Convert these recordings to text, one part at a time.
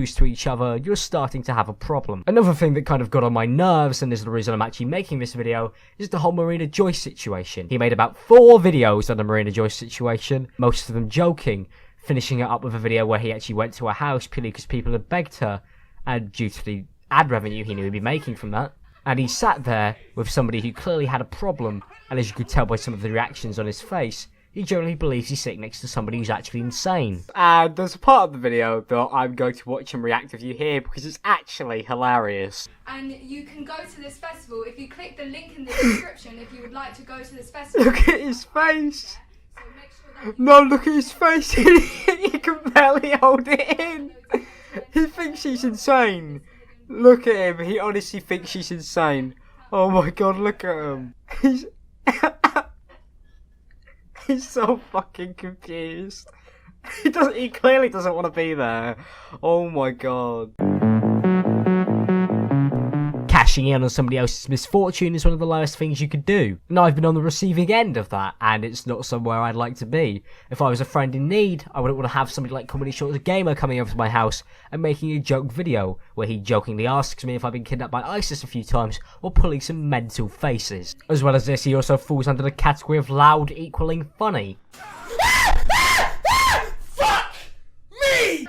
to each other, you're starting to have a problem. Another thing that kind of got on my nerves, and is the reason I'm actually making this video, is the whole Marina Joyce situation. He made about 4 videos on the Marina Joyce situation, most of them joking, finishing it up with a video where he actually went to her house purely because people had begged her, and due to the ad revenue he knew he'd be making from that. And he sat there with somebody who clearly had a problem, and as you could tell by some of the reactions on his face, he generally believes he's sitting next to somebody who's actually insane. And there's a part of the video that I'm going to watch and react with you here because it's actually hilarious. And you can go to this festival if you click the link in the description if you would like to go to this festival. Look at his face! So make sure that No, look at his face! He can barely hold it in! He thinks he's insane! Look at him, he honestly thinks he's insane. Oh my god, look at him. He's so fucking confused. He clearly doesn't want to be there. Oh my god. Cashing in on somebody else's misfortune is one of the lowest things you could do. And I've been on the receiving end of that, and it's not somewhere I'd like to be. If I was a friend in need, I wouldn't want to have somebody like ComedyShortsGamer coming over to my house and making a joke video, where he jokingly asks me if I've been kidnapped by ISIS a few times, or pulling some mental faces. As well as this, he also falls under the category of loud equaling funny. Fuck me!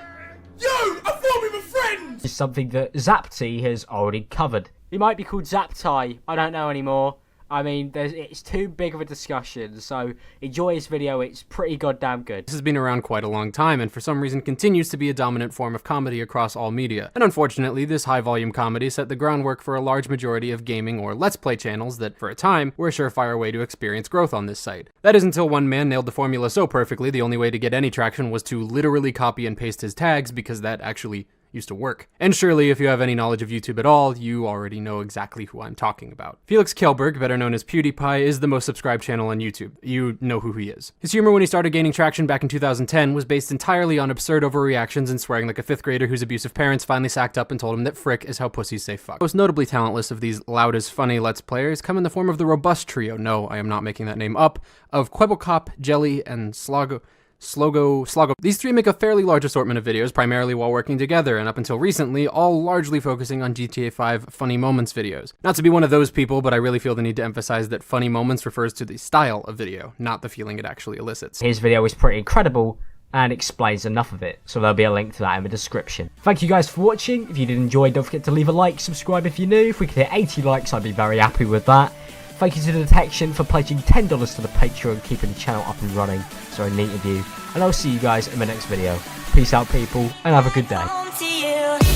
Yo, I thought we were friends! Is something that Zapti has already covered. He might be called Zaptai, I don't know anymore. I mean, it's too big of a discussion, so enjoy this video, it's pretty goddamn good. This has been around quite a long time, and for some reason continues to be a dominant form of comedy across all media. And unfortunately, this high-volume comedy set the groundwork for a large majority of gaming or Let's Play channels that, for a time, were a surefire way to experience growth on this site. That is until one man nailed the formula so perfectly, the only way to get any traction was to literally copy and paste his tags, because that actually used to work. And surely, if you have any knowledge of YouTube at all, you already know exactly who I'm talking about. Felix Kjellberg, better known as PewDiePie, is the most subscribed channel on YouTube. You know who he is. His humor when he started gaining traction back in 2010 was based entirely on absurd overreactions and swearing like a 5th grader whose abusive parents finally sacked up and told him that frick is how pussies say fuck. Most notably talentless of these loud as funny Let's Players come in the form of the robust trio, no, I am not making that name up, of Quebblecop, Jelly, and Slogo. These 3 make a fairly large assortment of videos, primarily while working together, and up until recently, all largely focusing on GTA 5 funny moments videos. Not to be one of those people, but I really feel the need to emphasize that funny moments refers to the style of video, not the feeling it actually elicits. His video is pretty incredible, and explains enough of it, so there'll be a link to that in the description. Thank you guys for watching. If you did enjoy, don't forget to leave a like, subscribe if you're new. If we could hit 80 likes, I'd be very happy with that. Thank you to The Detection for pledging $10 to the Patreon, keeping the channel up and running. So neat of you. And I'll see you guys in my next video. Peace out, people, and have a good day.